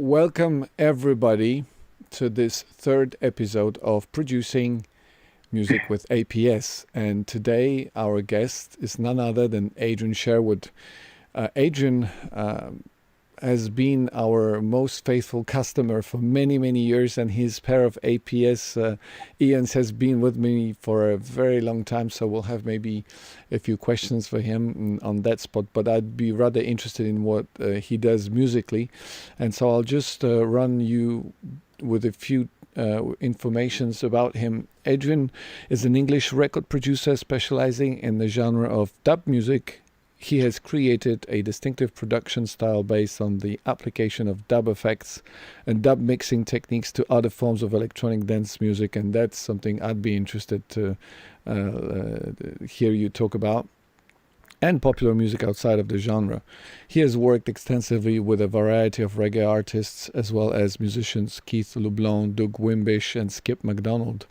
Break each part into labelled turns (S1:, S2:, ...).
S1: welcome everybody to this third episode of Producing Music with APS. And today our guest is none other than Adrian Sherwood. Adrian has been our most faithful customer for many, many years, and his pair of APS Ians has been with me for a very long time, so we'll have maybe a few questions for him on that spot, but I'd be rather interested in what he does musically, and so I'll just run you with a few informations about him. Adrian is an English record producer specializing in the genre of dub music. He has created a distinctive production style based on the application of dub effects and dub mixing techniques to other forms of electronic dance music, and that's something I'd be interested to hear you talk about, and popular music outside of the genre. He has worked extensively with a variety of reggae artists as well as musicians Keith Lublin, Doug Wimbish, and Skip MacDonald.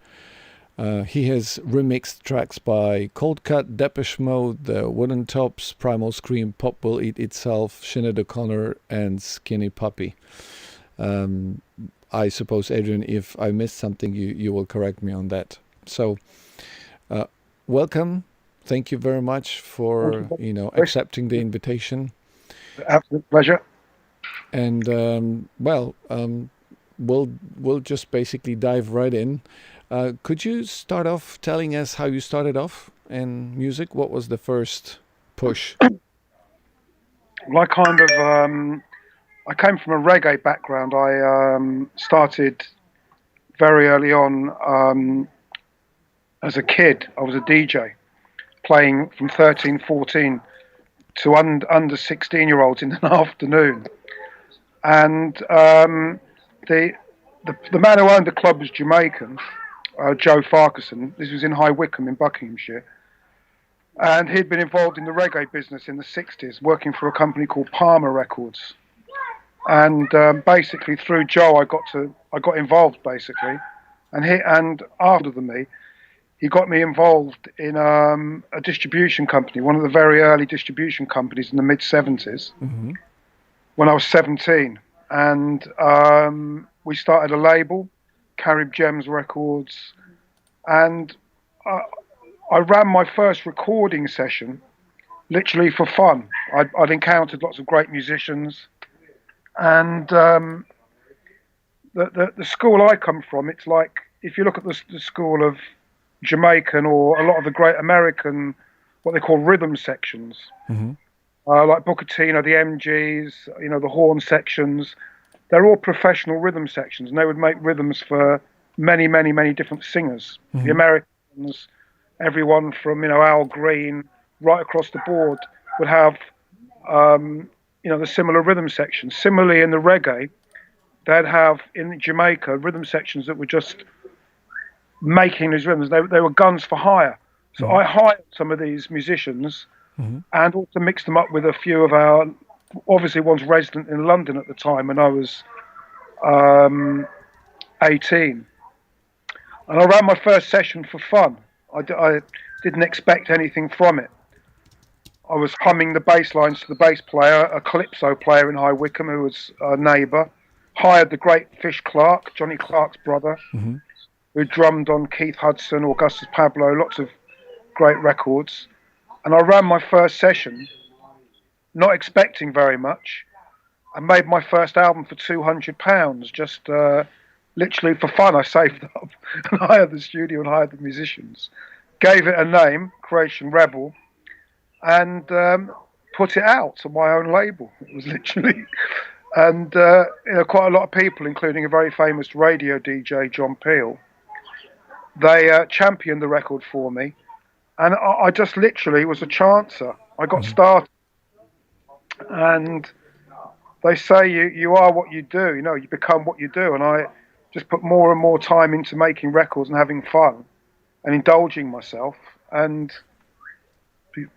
S1: He has remixed tracks by Cold Cut, Depeche Mode, The Wooden Tops, Primal Scream, Pop Will Eat Itself, Sinead O'Connor, and Skinny Puppy. I suppose, Adrian, if I missed something, you will correct me on that. So, welcome. Thank you very much for accepting the invitation.
S2: Absolute pleasure.
S1: And we'll just basically dive right in. Could you start off telling us how you started off in music? What was the first push?
S2: Well, I came from a reggae background. I started very early on as a kid. I was a DJ, playing from 13, 14 to under 16-year-olds in an afternoon. And the man who owned the club was Jamaican. Joe Farquharson. This was in High Wycombe in Buckinghamshire, and he'd been involved in the reggae business in the 60s, working for a company called Palmer Records. And basically through Joe, I got involved basically, and after me, he got me involved in a distribution company, one of the very early distribution companies in the mid 70s, when I was 17, and we started a label, Carib Gems Records, and I ran my first recording session literally for fun. I'd encountered lots of great musicians, and the school I come from, it's like, if you look at the school of Jamaican or a lot of the great American, what they call rhythm sections, like Booker T, the MGs, the horn sections, they're all professional rhythm sections, and they would make rhythms for many, many, many different singers. The Americans, everyone from Al Green right across the board would have the similar rhythm sections. Similarly, in the reggae, they'd have in Jamaica rhythm sections that were just making these rhythms. They were guns for hire. So I hired some of these musicians and also mixed them up with a few of our, obviously one's resident in London at the time when I was 18. And I ran my first session for fun. I didn't expect anything from it. I was humming the bass lines to the bass player, a calypso player in High Wycombe who was a neighbour, hired the great Fish Clark, Johnny Clark's brother, who drummed on Keith Hudson, Augustus Pablo, lots of great records. And I ran my first session, not expecting very much. I made my first album for £200, just literally for fun. I saved up and hired the studio and hired the musicians, gave it a name, Creation Rebel, and put it out on my own label. It was literally, and quite a lot of people, including a very famous radio DJ, John Peel, they championed the record for me, and I just literally was a chancer. I got started, and they say you are what you do. You become what you do, and I just put more and more time into making records and having fun and indulging myself, and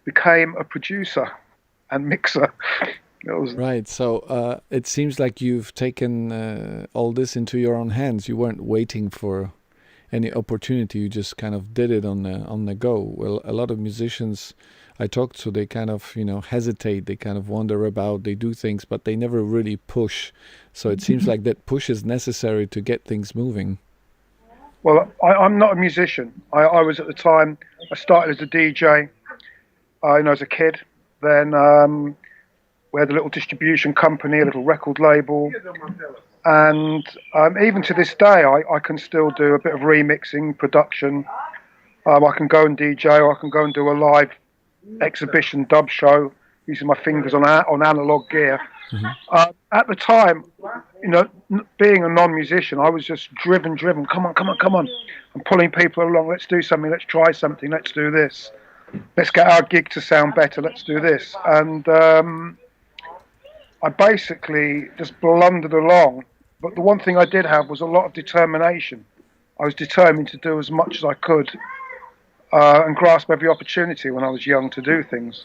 S2: became a producer and mixer.
S1: Right. So it seems like you've taken all this into your own hands. You weren't waiting for any opportunity. You just kind of did it on the go. Well, a lot of musicians, I talk to, they kind of, hesitate, they kind of wander about, they do things, but they never really push. So it seems like that push is necessary to get things moving.
S2: Well, I'm not a musician. I was at the time, I started as a DJ, as a kid. Then we had a little distribution company, a little record label. And even to this day, I can still do a bit of remixing, production. I can go and DJ, or I can go and do a live exhibition dub show using my fingers on analog gear. At the time, being a non-musician, I was just driven. Come on. I'm pulling people along. Let's do something. Let's try something. Let's do this. Let's get our gig to sound better. Let's do this. And I basically just blundered along. But the one thing I did have was a lot of determination. I was determined to do as much as I could and grasp every opportunity when I was young to do things.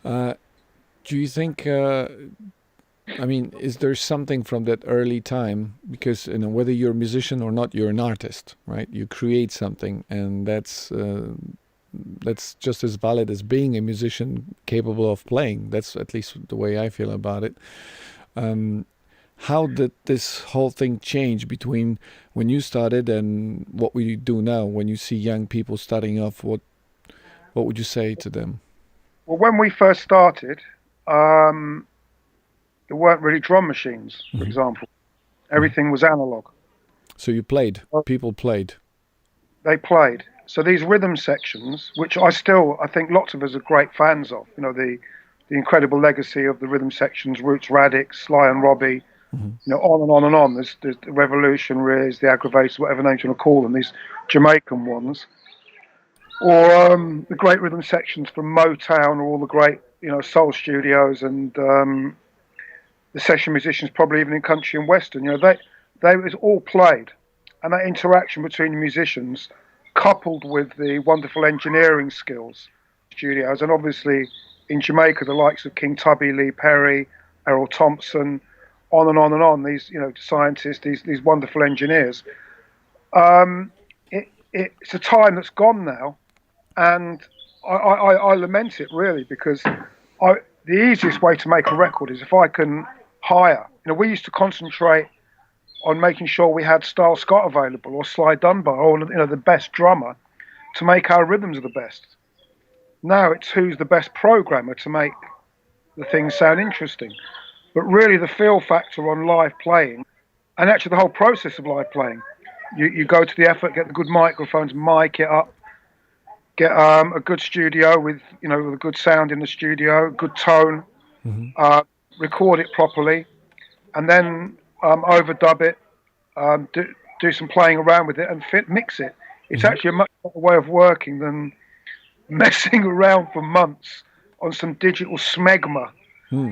S1: Do you think, is there something from that early time? Because whether you're a musician or not, you're an artist, right? You create something, and that's just as valid as being a musician capable of playing. That's at least the way I feel about it. How did this whole thing change between when you started and what we do now? When you see young people starting off, what would you say to them?
S2: Well, when we first started, there weren't really drum machines, for example. Everything was analog.
S1: So you played. People played. They
S2: played. So these rhythm sections, which I think lots of us are great fans of, the incredible legacy of the rhythm sections, Roots Radix, Sly and Robbie, on and on and on. There's the Revolutionaries, the Aggravators, whatever names you want to call them, these Jamaican ones. Or the great rhythm sections from Motown, or all the great, soul studios, and the session musicians, probably even in country and western. They was all played, and that interaction between the musicians, coupled with the wonderful engineering skills, studios, and obviously in Jamaica the likes of King Tubby, Lee Perry, Errol Thompson, on and on and on. These scientists, these wonderful engineers. It's a time that's gone now. And I lament it, really, because the easiest way to make a record is if I can hire. We used to concentrate on making sure we had Style Scott available, or Sly Dunbar, or the best drummer to make our rhythms the best. Now it's who's the best programmer to make the things sound interesting. But really, the feel factor on live playing, and actually the whole process of live playing, you go to the effort, get the good microphones, mic it up. Get a good studio with a good sound in the studio, good tone, record it properly, and then overdub it, do some playing around with it, and mix it. It's actually a much better way of working than messing around for months on some digital smegma,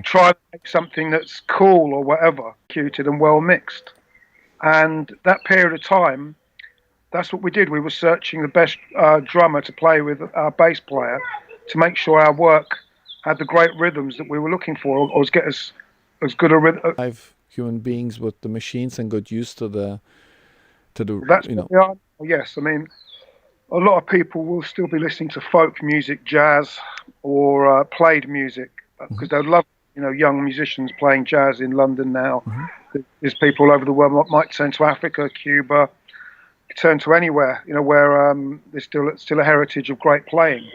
S2: trying to make something that's cool or whatever, cuted and well mixed. And that period of time, that's what we did. We were searching the best drummer to play with our bass player to make sure our work had the great rhythms that we were looking for, or get as good a rhythm.
S1: 5 human beings with the machines and got used to the
S2: That's yes. I mean, a lot of people will still be listening to folk music, jazz, or played music because they love young musicians playing jazz in London now. There's people all over the world. Might turn to Africa, Cuba. Turn to anywhere, where there's still a heritage of great playing.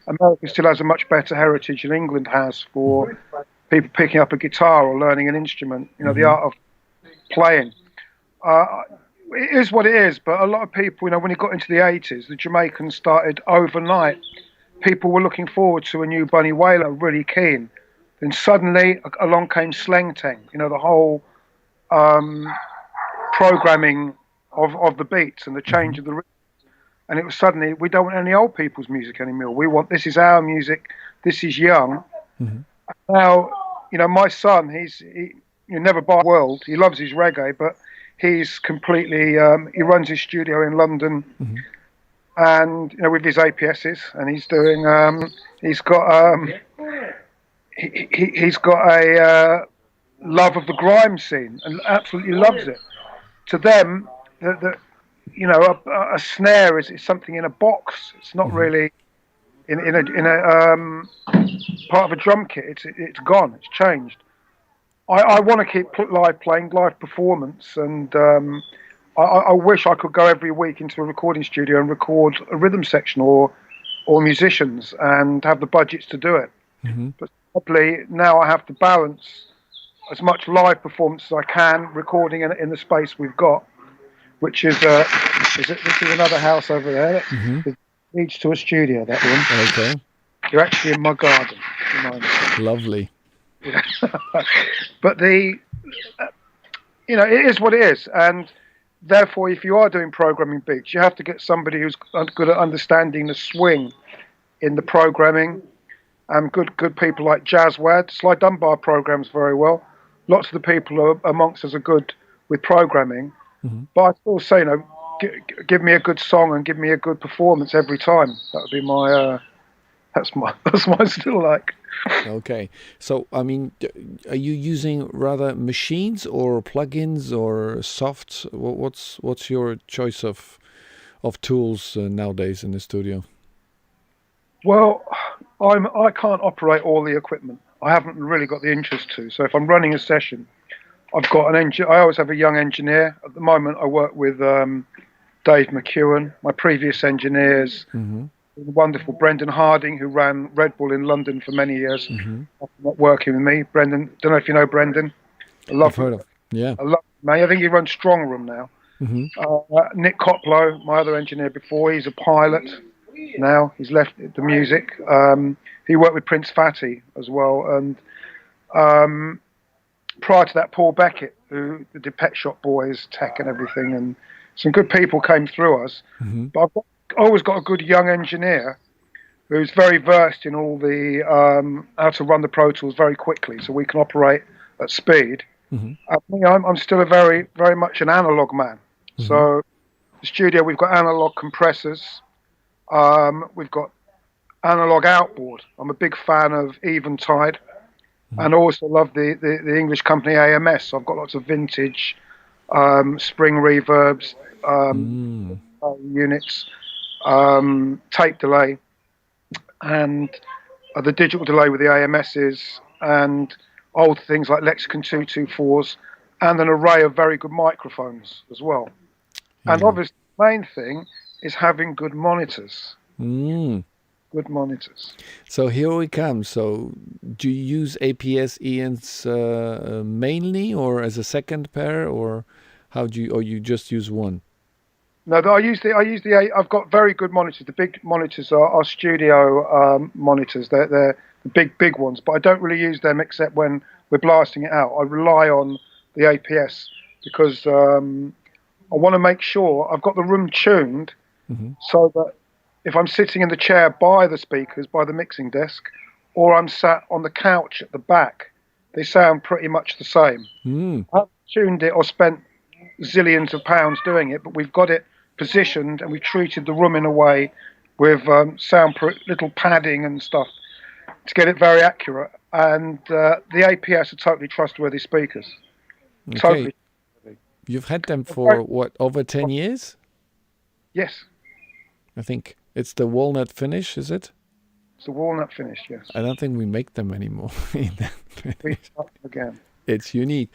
S2: America still has a much better heritage than England has for people picking up a guitar or learning an instrument. The art of playing. It is what it is, but a lot of people, when it got into the 80s, the Jamaicans started overnight. People were looking forward to a new Bunny Wailer, really keen. Then suddenly along came Sleng Teng, the whole programming of the beats and the change of the rhythm. And it was suddenly, we don't want any old people's music anymore. This is our music. This is young. Now, my son, he never buy the world. He loves his reggae, but he's completely, he runs his studio in London and, with his APSs, and he's doing, he's got a love of the grime scene and absolutely loves it. To them, a snare is something in a box. It's not really, in a part of a drum kit. It's gone. It's changed. I want to keep live performance, and I wish I could go every week into a recording studio and record a rhythm section or musicians and have the budgets to do it.
S1: Mm-hmm.
S2: But sadly, now I have to balance as much live performance as I can, recording in the space we've got, which is this is another house over there.
S1: Mm-hmm.
S2: It leads to a studio, that one.
S1: Okay.
S2: You're actually in my garden.
S1: Lovely.
S2: Yeah. But it is what it is, and therefore, if you are doing programming beats, you have to get somebody who's good at understanding the swing in the programming. Good people like Jazzwad. Sly Dunbar programs very well. Lots of the people amongst us are good with programming.
S1: Mm-hmm.
S2: But I still say, give me a good song and give me a good performance every time. That would be my. That's my still like.
S1: Okay, so I mean, are you using rather machines or plugins or softs? What's your choice of tools nowadays in the studio?
S2: Well, I can't operate all the equipment. I haven't really got the interest to. So if I'm running a session, I've got I always have a young engineer. At the moment, I work with Dave McEwen. My previous engineers.
S1: Mm-hmm.
S2: The wonderful Brendan Harding, who ran Red Bull in London for many years,
S1: mm-hmm.
S2: not working with me. Brendan, don't know if you know Brendan.
S1: I've heard of. Yeah.
S2: I love him. I think he runs Strong Room now.
S1: Mm-hmm.
S2: Nick Coplow, my other engineer before, he's a pilot now. He's left the music. He worked with Prince Fatty as well, and prior to that, Paul Beckett, who did Pet Shop Boys, tech and everything, and some good people came through us.
S1: Mm-hmm.
S2: But I've always got a good young engineer who's very versed in all the how to run the Pro Tools very quickly, so we can operate at speed.
S1: Mm-hmm.
S2: I'm still a very, very much an analog man. Mm-hmm. So the studio, we've got analog compressors, we've got analog outboard. I'm a big fan of Eventide, and also love the English company AMS. So I've got lots of vintage spring reverbs, units. Tape delay, and the digital delay with the AMSs, and old things like Lexicon 224s, and an array of very good microphones as well. Yeah. And obviously, the main thing is having good monitors. Good monitors.
S1: So here we come. So do you use APS ENs mainly, or as a second pair, or or you just use one?
S2: No, I've got very good monitors. The big monitors are studio monitors. They're the big ones, but I don't really use them except when we're blasting it out. I rely on the APS because I want to make sure I've got the room tuned so that if I'm sitting in the chair by the speakers, by the mixing desk, or I'm sat on the couch at the back, they sound pretty much the same. I haven't tuned it or spent zillions of pounds doing it, but we've got it positioned and we treated the room in a way with little padding and stuff to get it very accurate. And the APS are totally trustworthy speakers.
S1: Okay.
S2: Totally.
S1: You've had them for what, over 10 years?
S2: Yes.
S1: I think it's the walnut finish, is it?
S2: It's the walnut finish, yes.
S1: I don't think we make them anymore.
S2: We start again.
S1: It's unique.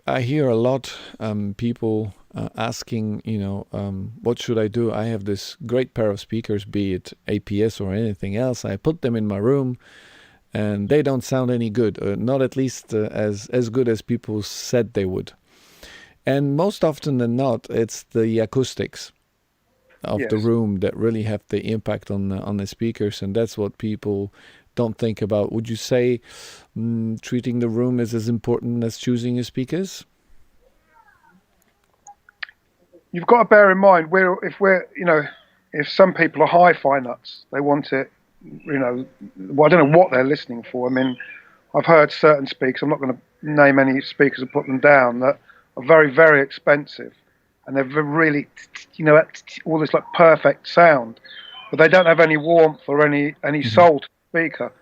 S1: I hear a lot people asking, what should I do? I have this great pair of speakers, be it APS or anything else. I put them in my room, and they don't sound any good, not at least as good as people said they would. And most often than not, it's the acoustics of the room that really have the impact on the speakers, and that's what people don't think about. Would you say treating the room is as important as choosing your speakers?
S2: You've got to bear in mind if some people are hi-fi nuts, they want it. I don't know what they're listening for. I mean, I've heard certain speakers. I'm not going to name any speakers and put them down that are very, very expensive, and they're really, all this like perfect sound, but they don't have any warmth or any soul to the speaker.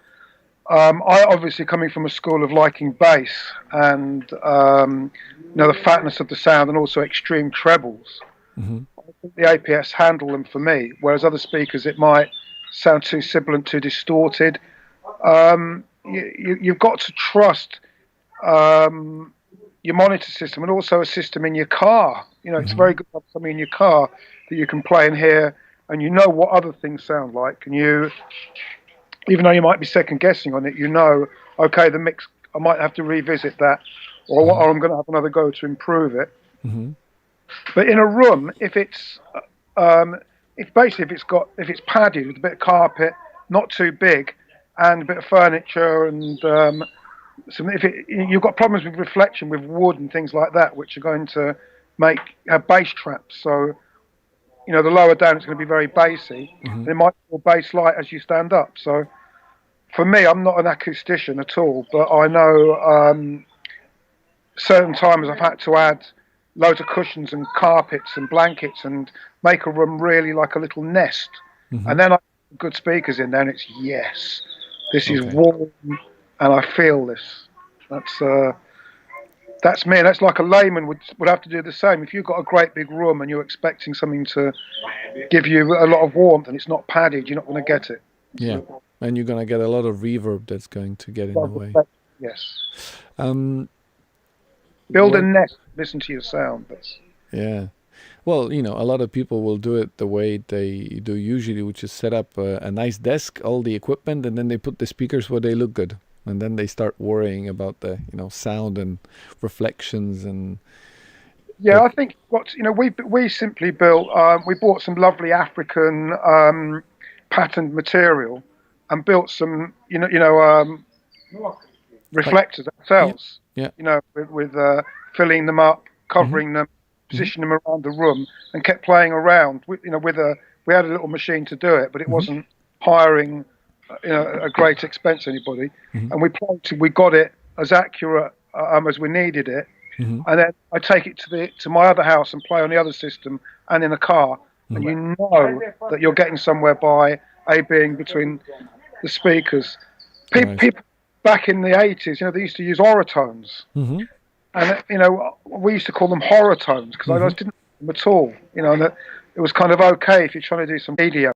S2: I obviously, coming from a school of liking bass and the fatness of the sound and also extreme trebles, The APS handle them for me, whereas other speakers it might sound too sibilant, too distorted. You've got to trust your monitor system and also a system in your car. It's very good to have something in your car that you can play and hear, and you know what other things sound like. And even though you might be second guessing on it, okay, the mix, I might have to revisit that, or I'm going to have another go to improve it. But in a room, if it's padded with a bit of carpet, not too big, and a bit of furniture, and you've got problems with reflection with wood and things like that, which are going to have bass traps. So the lower down it's going to be very bassy. And it might feel bass light as you stand up. So for me, I'm not an acoustician at all, but I know certain times I've had to add loads of cushions and carpets and blankets and make a room really like a little nest. And then I put good speakers in there, and it's this is warm, and I feel this. That's me. And that's like a layman would have to do the same. If you've got a great big room and you're expecting something to give you a lot of warmth and it's not padded, you're not going to get it.
S1: Yeah, and you're going to get a lot of reverb that's going to get in the way.
S2: Yes.
S1: Build
S2: a nest, listen to your sound.
S1: Yeah. Well, a lot of people will do it the way they do usually, which is set up a nice desk, all the equipment, and then they put the speakers where they look good. And then they start worrying about the, sound and reflections and...
S2: Yeah, I think we simply built, we bought some lovely African patterned material and built some, reflectors ourselves.
S1: Yeah.
S2: With filling them up, covering them, positioning them around the room, and kept playing around. We had a little machine to do it, but it wasn't hiring, a great expense anybody. And we got it as accurate as we needed it. And then I take it to my other house and play on the other system and in a car, and you know that you're getting somewhere by being between the speakers. People back in the 80s, they used to use oratones. And, we used to call them horror tones because I just didn't like them at all. And it was kind of okay if you're trying to do some video.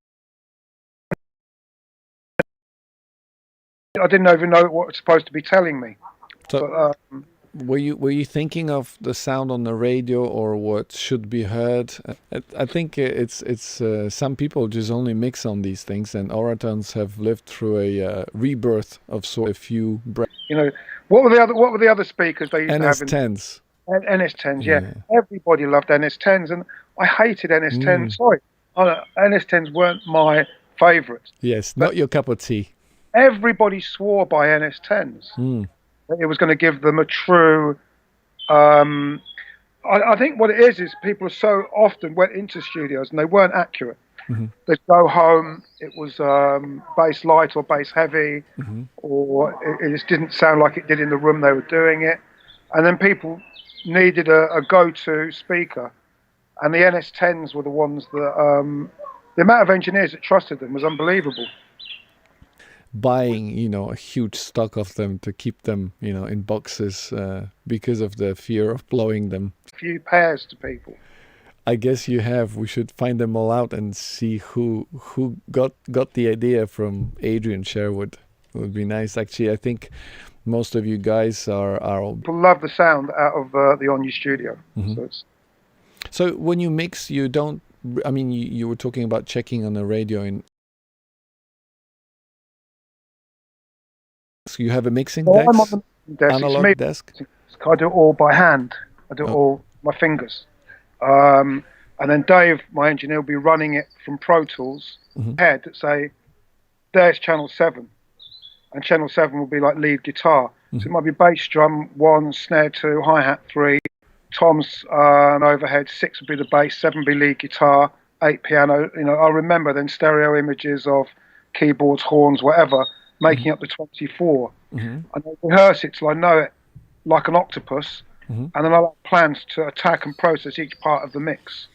S2: I didn't even know what it's supposed to be telling me.
S1: So, were you thinking of the sound on the radio or what should be heard? I think it's some people just only mix on these things, and oratones have lived through a rebirth of a few.
S2: What were the other speakers they used to have?
S1: NS10s.
S2: NS10s, yeah. Everybody loved NS10s, and I hated NS10s. Sorry, NS10s weren't my favourite.
S1: Yes, not your cup of tea.
S2: Everybody swore by NS10s. It was going to give them a true. I think what it is people so often went into studios and they weren't accurate. They'd go home, it was bass light or bass heavy, or it just didn't sound like it did in the room they were doing it. And then people needed a go-to speaker, and the NS10s were the ones that the amount of engineers that trusted them was unbelievable.
S1: Buying, a huge stock of them to keep them, in boxes because of the fear of blowing them.
S2: A few pairs to people.
S1: I guess you have. We should find them all out and see who got the idea from Adrian Sherwood. It would be nice. Actually, I think most of you guys are
S2: people love the sound out of the On-U studio.
S1: So when you mix, you don't. I mean, you were talking about checking on the radio in. So you have a mixing desk?
S2: I'm on the mixing desk.
S1: Analog desk?
S2: I do it all by hand. I do it all my fingers. And then Dave, my engineer, will be running it from Pro Tools head that say, there's channel 7. And channel 7 will be like lead guitar. So it might be bass drum 1, snare 2, hi-hat 3, toms overhead, 6 would be the bass, 7 would be lead guitar, 8 piano. I remember then stereo images of keyboards, horns, whatever, making up the 24. And I rehearse it till I know it like an octopus, and then I have plans to attack and process each part of the mix.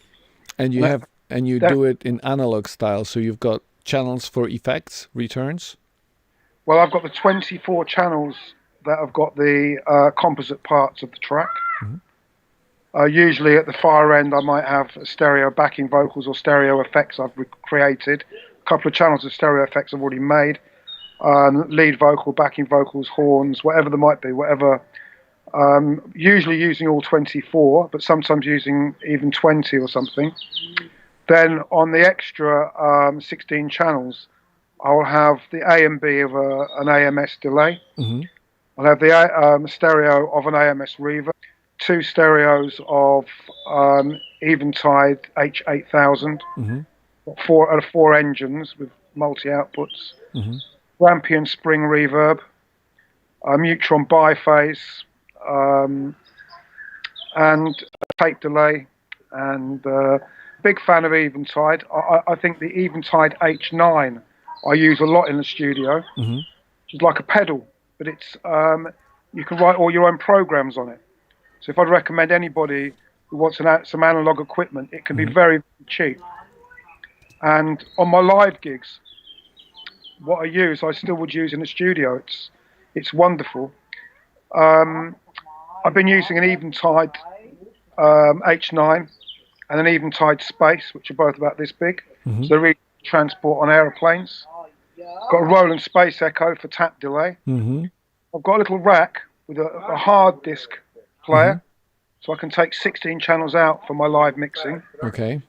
S1: And you do it in analog style, so you've got channels for effects, returns?
S2: Well, I've got the 24 channels that have got the composite parts of the track. Usually at the far end, I might have stereo backing vocals or stereo effects I've created. A couple of channels of stereo effects I've already made. Lead vocal, backing vocals, horns, whatever there might be, whatever. Usually using all 24, but sometimes using even 20 or something. Then on the extra 16 channels, I'll have the A and B of an AMS delay.
S1: Mm-hmm.
S2: I'll have the stereo of an AMS reverb, two stereos of Eventide H8000, four engines with multi outputs, Rampion spring reverb, a Neutron biphase, and a tape delay, and big fan of Eventide. I think the Eventide H9 I use a lot in the studio. Which is like a pedal, but it's you can write all your own programs on it. So if I'd recommend anybody who wants some analog equipment, it can be very, very cheap. And on my live gigs, what I use, I still would use in the studio. It's wonderful. I've been using an Eventide H9 and an Eventide Space, which are both about this big. So they're really transport on aeroplanes. Got a Roland Space Echo for tap delay. I've got a little rack with a hard disk player, so I can take 16 channels out for my live mixing.
S1: Okay.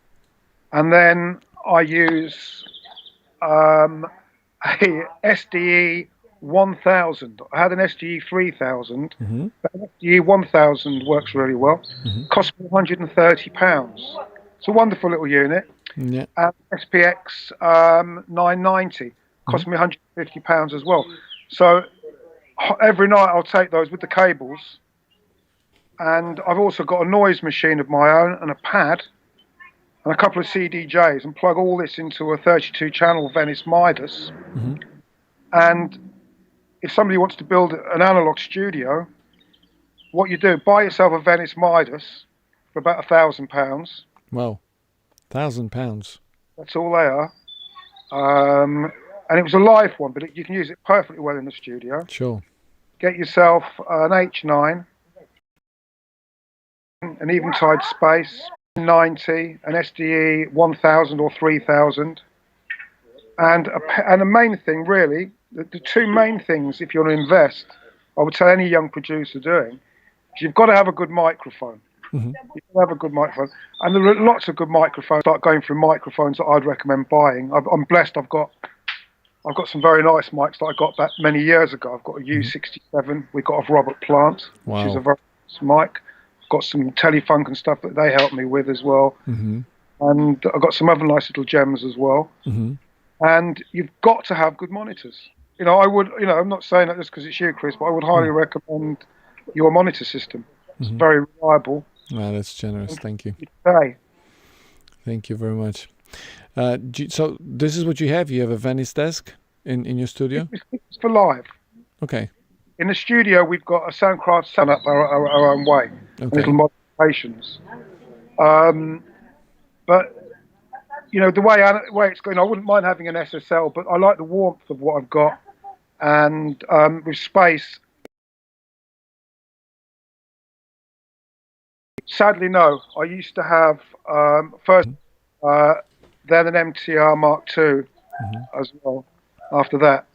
S2: And then I use a SDE 1000. I had an SDE 3000. But an SDE 1000 works really well. Cost me £130. It's a wonderful little unit.
S1: Yeah.
S2: And SPX 990 cost me £150 as well. So every night I'll take those with the cables. And I've also got a noise machine of my own and a pad and a couple of CDJs, and plug all this into a 32 channel Venice Midas. And if somebody wants to build an analog studio, what you do, buy yourself a Venice Midas for about £1,000.
S1: Wow, £1,000.
S2: That's all they are. And it was a live one, but you can use it perfectly well in the studio.
S1: Sure.
S2: Get yourself an H9, an Eventide Space 90, an SDE 1000 or 3000, and the main thing, really, the two main things, if you want to invest, I would tell any young producer doing, is you've got to have a good microphone. You've got to have a good microphone, and there are lots of good microphones. Start going through microphones that I'd recommend buying. I'm blessed. I've got some very nice mics that I got back many years ago. I've got a U67 we got off Robert Plant, which is a very nice mic. I've got some Telefunk and stuff that they helped me with as well. And I've got some other nice little gems as well. And you've got to have good monitors. I would, I'm not saying that just because it's you, Kris, but I would highly recommend your monitor system. It's very reliable.
S1: Wow, that's generous. Thank you.
S2: Thank
S1: you very much. So this is what you have? You have a Venice desk in your studio?
S2: It's for live.
S1: Okay.
S2: In the studio, we've got a Soundcraft set up our own way. Little modifications. But, the way it's going, I wouldn't mind having an SSL, but I like the warmth of what I've got. And with space, sadly, no. I used to have first then an MTR Mark II as well. After that,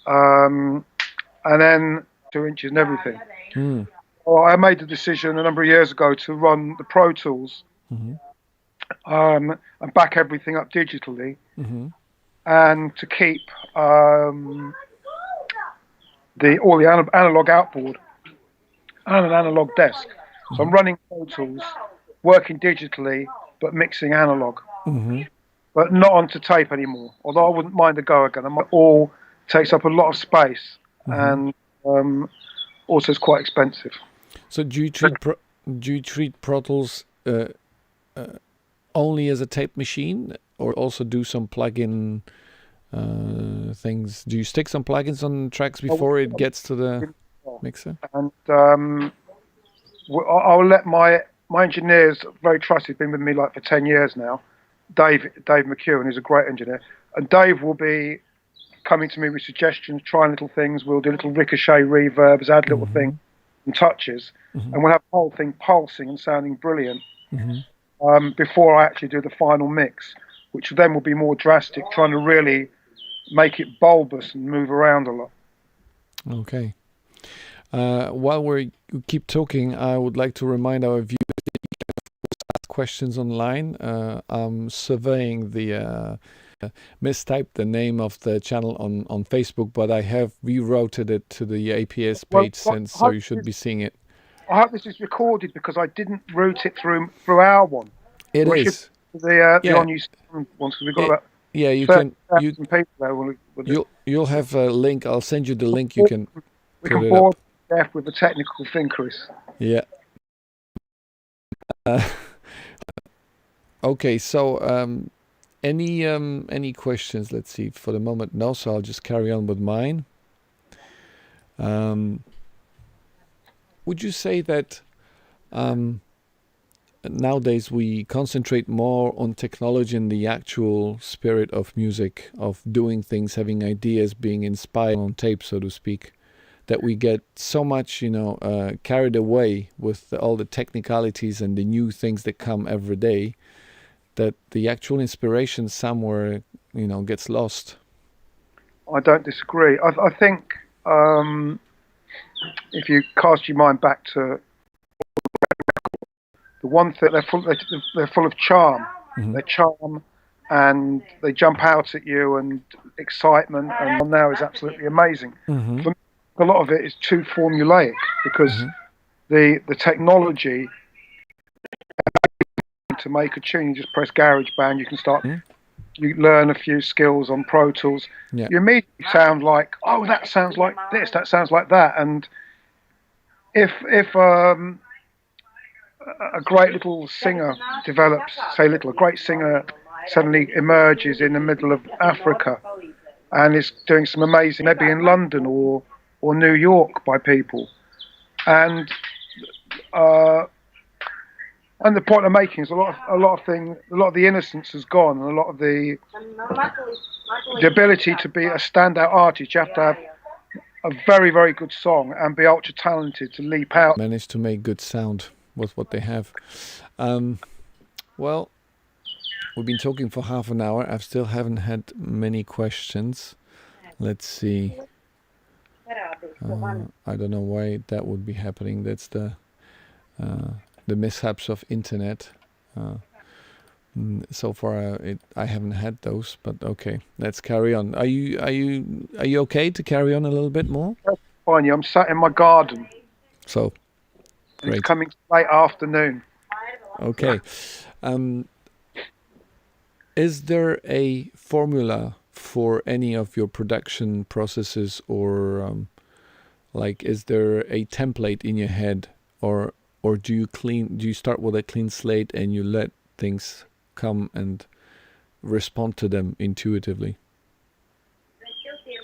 S2: and then 2 inches and everything. Well, I made the decision a number of years ago to run the Pro Tools and back everything up digitally, and to keep all the analog outboard and an analog desk. So I'm running Pro Tools, working digitally, but mixing analog. But not onto tape anymore, although I wouldn't mind a go again. It all takes up a lot of space, and also it's quite expensive.
S1: So do you treat Pro Tools only as a tape machine, or also do some plug-in things? Do you stick some plugins on tracks before it gets to the mixer? And
S2: I'll let my engineers, very trusted, been with me like for 10 years now. Dave McEwen is a great engineer, and Dave will be coming to me with suggestions, trying little things. We'll do little ricochet reverbs, add little things, touches, and we'll have the whole thing pulsing and sounding brilliant before I actually do the final mix, which then will be more drastic, trying to really make it bulbous and move around a lot.
S1: Okay. While we keep talking, I would like to remind our viewers that you can ask questions online. I'm surveying the mistyped the name of the channel on Facebook, but I have rerouted it to the APS page since, so you should be seeing it.
S2: I hope this is recorded because I didn't route it through our one.
S1: It is.
S2: The on you ones, because we've got about
S1: you can
S2: people there.
S1: You'll have a link. I'll send you the link. You can
S2: we can forward Jeff with a technical thing, Kris.
S1: Yeah. Okay, so any questions? Let's see. For the moment, no. So I'll just carry on with mine. Would you say that nowadays we concentrate more on technology and the actual spirit of music, of doing things, having ideas, being inspired on tape, so to speak, that we get so much, carried away with all the technicalities and the new things that come every day, that the actual inspiration somewhere, gets lost?
S2: I don't disagree. I think if you cast your mind back to the one thing, they're full of charm. They're charm, and they jump out at you, and excitement. And now is absolutely amazing. For me, a lot of it is too formulaic because the technology to make a tune, you just press GarageBand, you can start. You learn a few skills on Pro Tools. You immediately sound like, oh, that sounds like this, that sounds like that. And if a great little singer develops, a great singer suddenly emerges in the middle of Africa and is doing some amazing, maybe in London or New York by people, and the point I'm making is a lot of the innocence has gone, and a lot of the ability to be a standout artist. You have to have a very, very good song and be ultra talented to leap out.
S1: Manage to make good sound with what they have. Well, we've been talking for half an hour. I still haven't had many questions. Let's see. I don't know why that would be happening. That's the mishaps of internet. So far, I haven't had those. But okay, let's carry on. Are you okay to carry on a little bit more?
S2: Fine. I'm sat in my garden.
S1: So, great.
S2: It's coming late afternoon.
S1: Okay. Is there a formula for any of your production processes, or is there a template in your head, or do you start with a clean slate and you let things come and respond to them intuitively?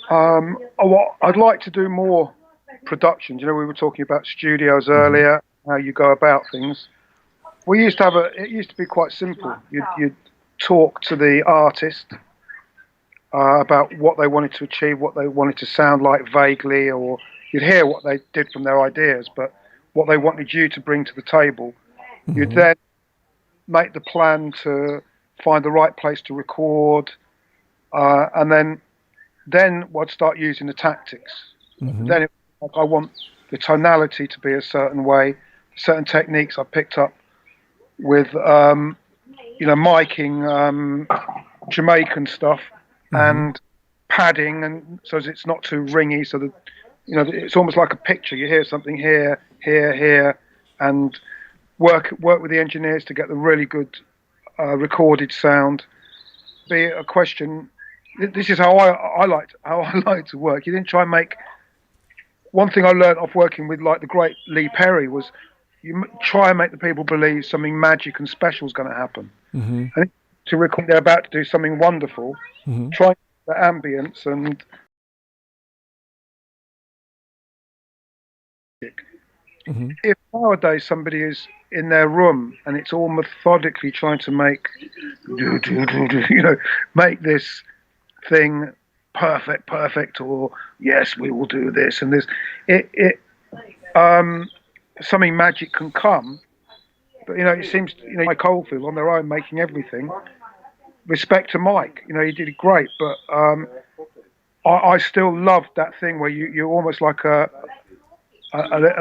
S1: I'd like to do more productions. We were talking about studios earlier, how you go about things. It used to be quite simple. You'd talk to the artist about what they wanted to achieve, what they wanted to sound like vaguely, or you'd hear what they did from their ideas, but what they wanted you to bring to the table. You'd then make the plan to find the right place to record, and then I'd start using the tactics. Then I want the tonality to be a certain way, certain techniques I picked up with, miking Jamaican stuff and padding, and so it's not too ringy, so that it's almost like a picture. You hear something here, and work with the engineers to get the really good recorded sound. Be a question. This is how I like to work. You didn't try and make. One thing I learned off working with the great Lee Perry was you try and make the people believe something magic and special is going to happen. And to record they're about to do something wonderful, try the ambience and if nowadays somebody is in their room and it's all methodically trying to make this thing perfect, or yes, we will do this and this,
S2: something magic can come. But it seems Mike Oldfield on their own making everything. Respect to Mike, he did great, but I still loved that thing where you're almost like a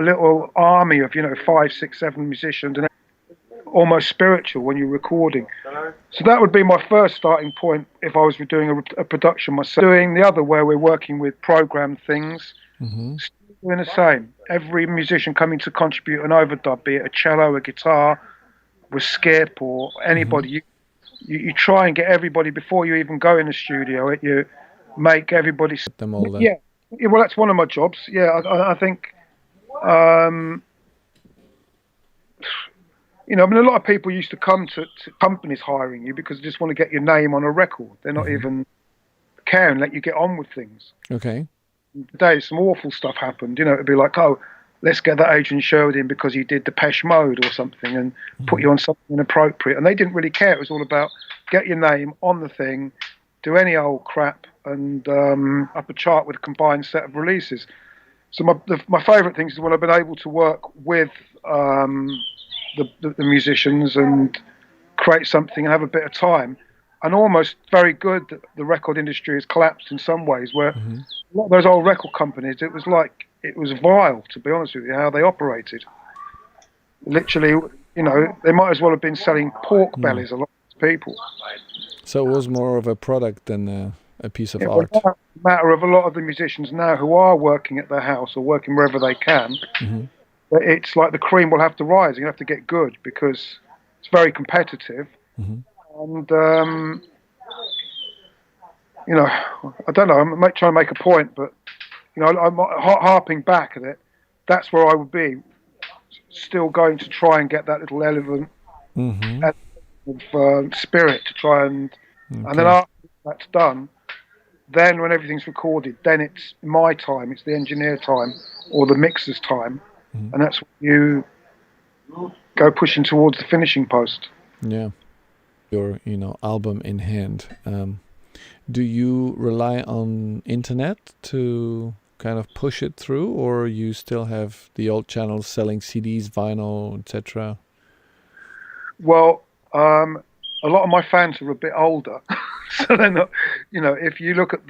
S2: little army of 5, 6, 7 musicians, and almost spiritual when you're recording. So that would be my first starting point if I was doing a production myself. Doing the other where we're working with programmed things, doing the same. Every musician coming to contribute an overdub, be it a cello, a guitar, with skip or anybody. You try and get everybody before you even go in the studio. You make everybody.
S1: Them all there.
S2: Yeah, well, that's one of my jobs. Yeah, I think. I mean, a lot of people used to come to companies hiring you because they just want to get your name on a record. They're not even caring, let you get on with things.
S1: Okay.
S2: Today, some awful stuff happened. It'd be like, oh, let's get that Adrian Sherwood in because he did Depeche Mode or something and put you on something inappropriate. And they didn't really care. It was all about get your name on the thing, do any old crap, and up a chart with a combined set of releases. So my favourite things is when I've been able to work with the musicians and create something and have a bit of time. And almost very good that the record industry has collapsed in some ways, where a lot of those old record companies, it was vile, to be honest with you, how they operated. Literally, they might as well have been selling pork bellies, a lot of people.
S1: So it was more of a product than a piece of art.
S2: Well, a matter of a lot of the musicians now who are working at their house or working wherever they can, it's like the cream will have to rise. You have to get good because it's very competitive. And, I don't know, I'm trying to make a point, but, I'm harping back at it. That's where I would be, still going to try and get that little element of spirit to try and then after that's done, then when everything's recorded, then it's my time, it's the engineer time or the mixer's time, and that's when you go pushing towards the finishing post.
S1: Yeah. Your album in hand, do you rely on internet to kind of push it through, or you still have the old channels selling CDs, vinyl, etc.?
S2: Well, a lot of my fans are a bit older, so they're not. If you look at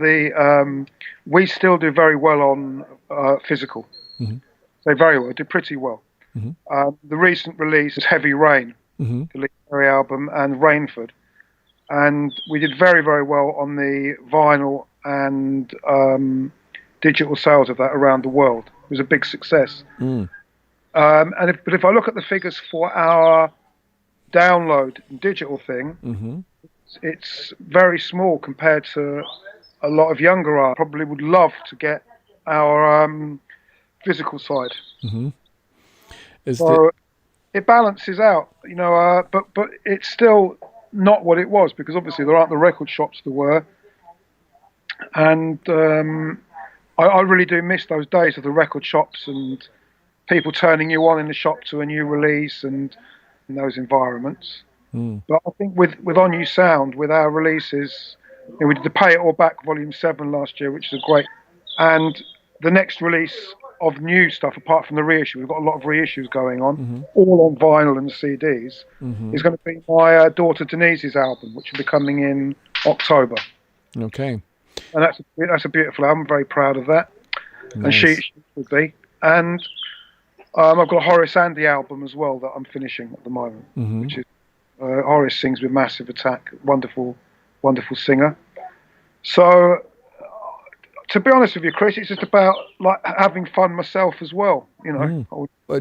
S2: we still do very well on physical. So very well, do pretty well. The recent release is Heavy Rain, the Lee Perry album, and Rainford, and we did very, very well on the vinyl and digital sales of that around the world. It was a big success. But if I look at the figures for our download digital thing, it's very small compared to a lot of younger art. Probably would love to get our physical side. So it balances out, but it's still not what it was, because obviously there aren't the record shops there were, and I really do miss those days of the record shops and people turning you on in the shop to a new release and in those environments. But I think with On You Sound, with our releases, we did the Pay It All Back Volume 7 last year, which is great, and the next release of new stuff, apart from the reissue, we've got a lot of reissues going on, all on vinyl and CDs, is going to be my daughter Denise's album, which will be coming in October.
S1: Okay.
S2: And that's a beautiful album. I'm very proud of that. Nice. And she will be. And I've got a Horace Andy album as well that I'm finishing at the moment, which is Horace sings with Massive Attack, wonderful, wonderful singer. So, to be honest with you, Kris, it's just about like having fun myself as well,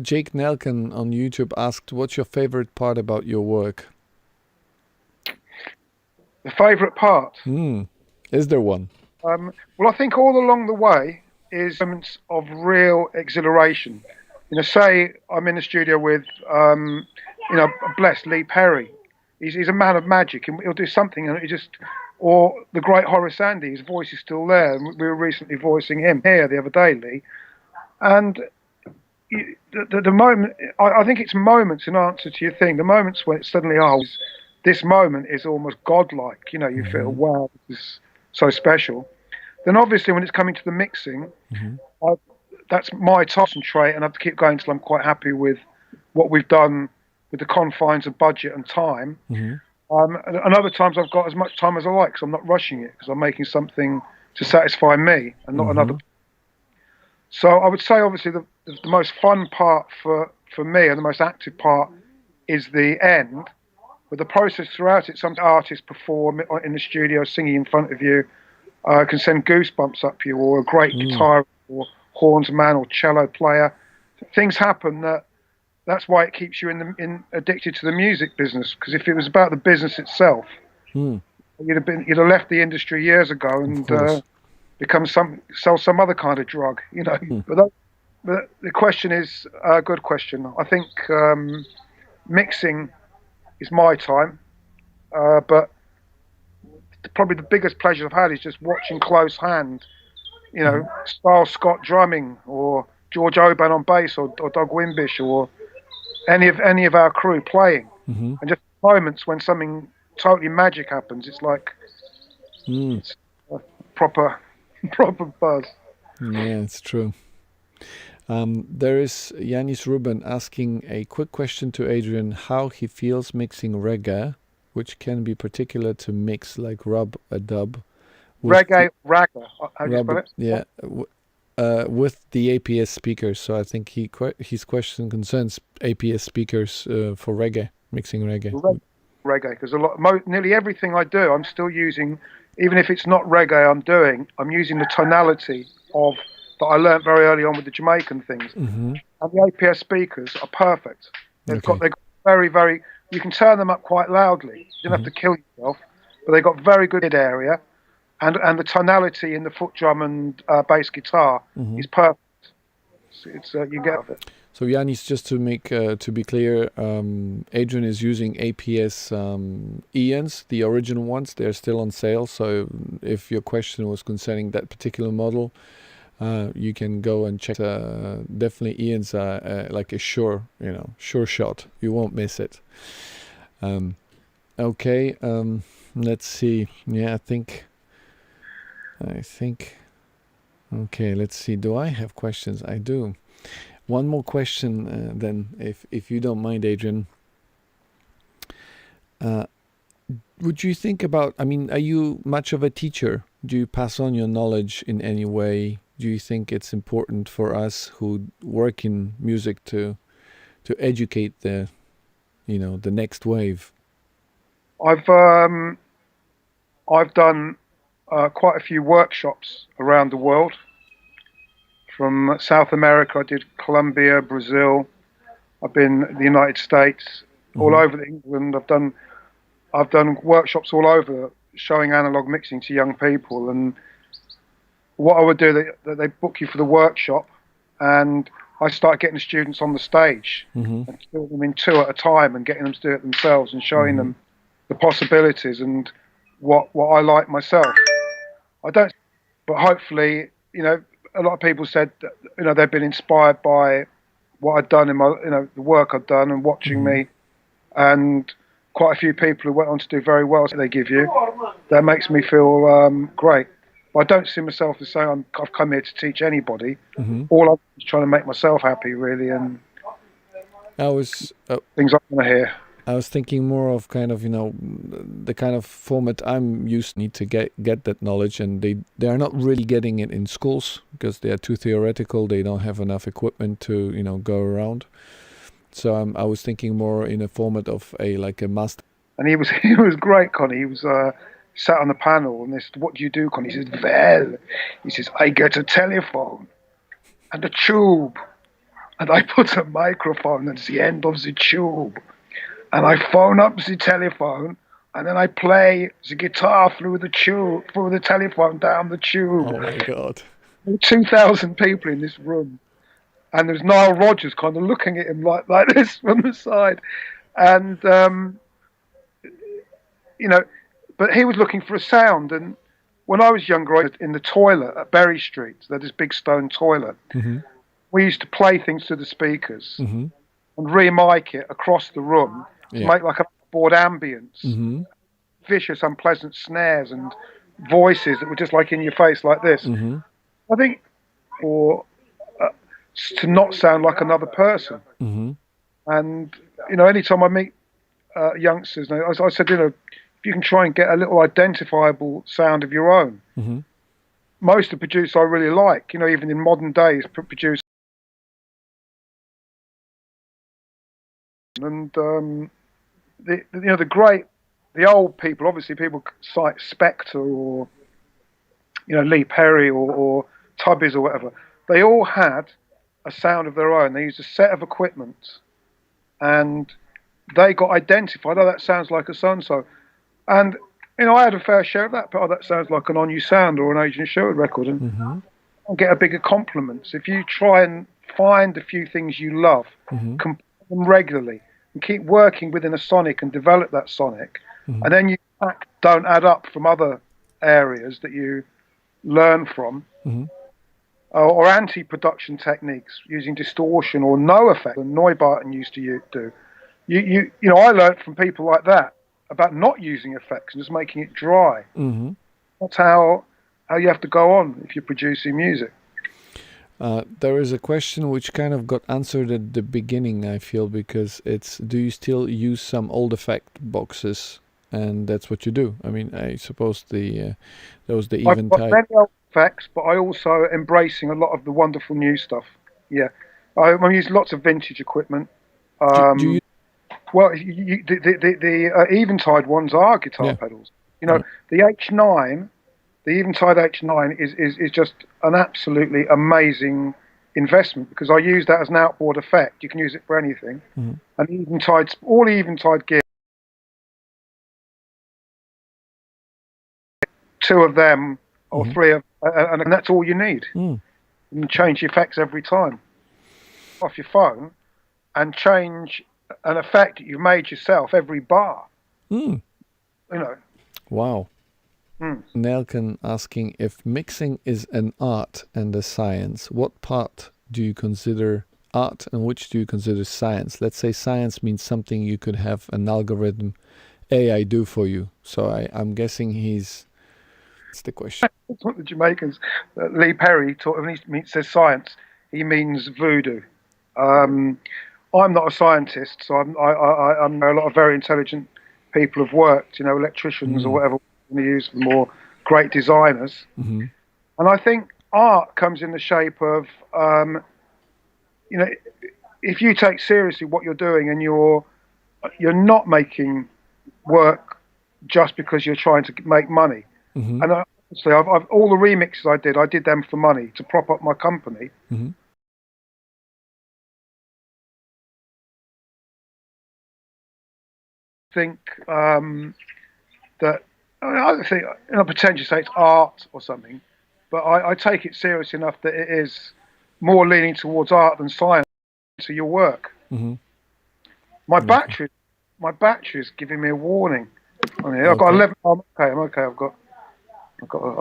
S1: Jake Nelken on YouTube asked, "What's your favorite part about your work?"
S2: The favorite part?
S1: Is there one?
S2: Well, I think all along the way is moments of real exhilaration. Say I'm in the studio with, blessed Lee Perry. He's a man of magic, and he'll do something, and it just. Or the great Horace Andy, his voice is still there. We were recently voicing him here the other day, Lee. And the moment, I think it's moments in answer to your thing, the moments when it's suddenly, this moment is almost godlike. You feel, wow, this is so special. Then obviously when it's coming to the mixing, that's my concentrate, and I have to keep going until I'm quite happy with what we've done with the confines of budget and time. And other times I've got as much time as I like, because I'm not rushing it, because I'm making something to satisfy me and not another. So I would say, obviously, the most fun part for me, and the most active part, is the end. But the process throughout it, some artists perform in the studio singing in front of you, can send goosebumps up you, or a great guitar or horns man or cello player. Things happen that's why it keeps you addicted to the music business. Because if it was about the business itself, you'd have left the industry years ago and sell some other kind of drug, you know. But the question is a good question. I think mixing is my time, but probably the biggest pleasure I've had is just watching close hand, you know, Style Scott drumming, or George Oban on bass, or Doug Wimbish, or any of our crew playing, and just moments when something totally magic happens. It's like it's a proper buzz.
S1: Yeah, it's true. There is Yanis Ruben asking a quick question to Adrian: how he feels mixing reggae, which can be particular to mix like a dub.
S2: Reggae, ragga. How do you spell it?
S1: Yeah. With the APS speakers, so I think his question concerns APS speakers for reggae, mixing reggae.
S2: Reggae, because nearly everything I do, I'm still using, even if it's not reggae I'm using the tonality that I learned very early on with the Jamaican things. And the APS speakers are perfect. They've got very, very, you can turn them up quite loudly. You don't have to kill yourself, but they've got very good area. And the tonality in the foot drum and bass guitar is perfect. It's you get it.
S1: So Yanis, just to be clear, Adrian is using APS Ians, the original ones. They're still on sale. So if your question was concerning that particular model, you can go and check. Definitely Ians are like a sure shot. You won't miss it. Okay. Let's see. Yeah, I think. Okay, let's see. Do I have questions? I do. One more question, then, if you don't mind, Adrian. Would you think about? I mean, are you much of a teacher? Do you pass on your knowledge in any way? Do you think it's important for us who work in music to educate the next wave?
S2: I've done quite a few workshops around the world. From South America, I did Colombia, Brazil. I've been in the United States, all over England. I've done workshops all over, showing analog mixing to young people. And what I would do, they book you for the workshop, and I start getting the students on the stage and doing them in two at a time, and getting them to do it themselves, and showing them the possibilities and what I like myself. I don't, but hopefully, a lot of people said that, they've been inspired by what I'd done in my, the work I've done, and watching me, and quite a few people who went on to do very well. So they give you, that makes me feel great. But I don't see myself as saying I've come here to teach anybody. All I'm is trying to make myself happy, really, and things I want to hear.
S1: I was thinking more of kind of, the kind of format I'm used to need to get that knowledge, and they are not really getting it in schools because they are too theoretical. They don't have enough equipment to, go around. So I was thinking more in a format of a master.
S2: And he was great, Connie. He was sat on the panel, and this, what do you do, Connie? He says, well, I get a telephone and a tube, and I put a microphone at the end of the tube. And I phone up the telephone, and then I play the guitar through the telephone down the tube.
S1: Oh my God!
S2: 2,000 people in this room, and there's Nile Rodgers kind of looking at him like this from the side, and but he was looking for a sound. And when I was younger, I was in the toilet at Berry Street. So there's this big stone toilet. We used to play things to the speakers and re-mic it across the room. To make like a board ambience, vicious, unpleasant snares and voices that were just like in your face like this. I think for to not sound like another person.
S1: Mm-hmm.
S2: And anytime I meet youngsters, I said, if you can try and get a little identifiable sound of your own.
S1: Mm-hmm.
S2: Most of the producers I really like, even in modern days, produce. And the old people, obviously people cite Spectre or Lee Perry or Tubbies or whatever. They all had a sound of their own. They used a set of equipment, and they got identified. Oh, that sounds like a so-and-so. And I had a fair share of that. But that sounds like an On You Sound or an Adrian Sherwood record, and
S1: Mm-hmm.
S2: I'll get a bigger compliments if you try and find a few things you love,
S1: Mm-hmm.
S2: compare them regularly, and keep working within a sonic and develop that sonic,
S1: Mm-hmm.
S2: and then you don't add up from other areas that you learn from,
S1: Mm-hmm.
S2: or anti-production techniques using distortion or no effect, and Neubauten used to do. I learned from people like that about not using effects and just making it dry.
S1: Mm-hmm.
S2: That's how you have to go on if you're producing music.
S1: There is a question which kind of got answered at the beginning, I feel, because it's, do you still use some old effect boxes? And that's what you do. I mean, I suppose there was the
S2: I've got
S1: Eventide.
S2: many old effects, but I also embracing a lot of the wonderful new stuff. Yeah, I use lots of vintage equipment.
S1: Do you?
S2: Well, the Eventide ones are guitar
S1: Yeah.
S2: pedals. The H9, the Eventide H9 is just an absolutely amazing investment, because I use that as an outboard effect. You can use it for anything.
S1: Mm-hmm.
S2: And all Eventide gear, two of them or
S1: Mm-hmm.
S2: three of, and that's all you need.
S1: Mm.
S2: You can change the effects every time off your phone, and change an effect that you've made yourself every bar.
S1: Mm. Wow.
S2: Mm.
S1: Nelken asking if mixing is an art and a science. What part do you consider art and which do you consider science? Let's say science means something you could have an algorithm AI do for you. So I'm guessing that's the question.
S2: That's what the Jamaicans, Lee Perry, when he says science, he means voodoo. I'm not a scientist, so I know a lot of very intelligent people have worked, electricians or whatever we use them, or great designers.
S1: Mm-hmm.
S2: And I think art comes in the shape of, if you take seriously what you're doing and you're not making work just because you're trying to make money.
S1: Mm-hmm.
S2: And honestly, I've all the remixes I did them for money to prop up my company.
S1: Mm-hmm.
S2: Think that I think potentially say it's art or something, but I take it serious enough that it is more leaning towards art than science to your work.
S1: Mm-hmm.
S2: My battery is giving me a warning on here. I've got 11. I'm okay. I've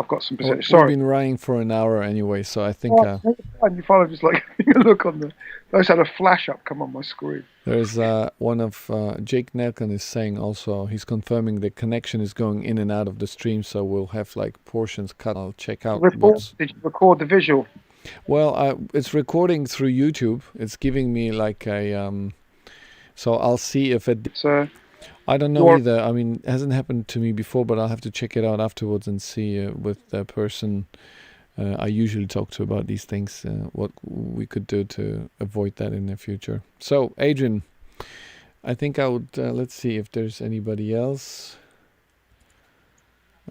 S2: got some percentage. Sorry.
S1: We've been running for an hour anyway, so I think
S2: You finally just like having a look on the. I just had a flash up come on my screen.
S1: there's one of Jake Nelken is saying also, he's confirming the connection is going in and out of the stream, so we'll have like portions cut. I'll check out
S2: Did you record the visual?
S1: Well, it's recording through YouTube. It's giving me like a so I'll see if it. I don't know either. I mean, it hasn't happened to me before, but I'll have to check it out afterwards and see with the person I usually talk to about these things, what we could do to avoid that in the future. So, Adrian, I think I would, let's see if there's anybody else.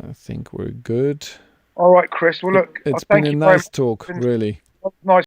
S1: I think we're good.
S2: All right, Kris. Well, look,
S1: It's been a nice talk, really.
S2: Nice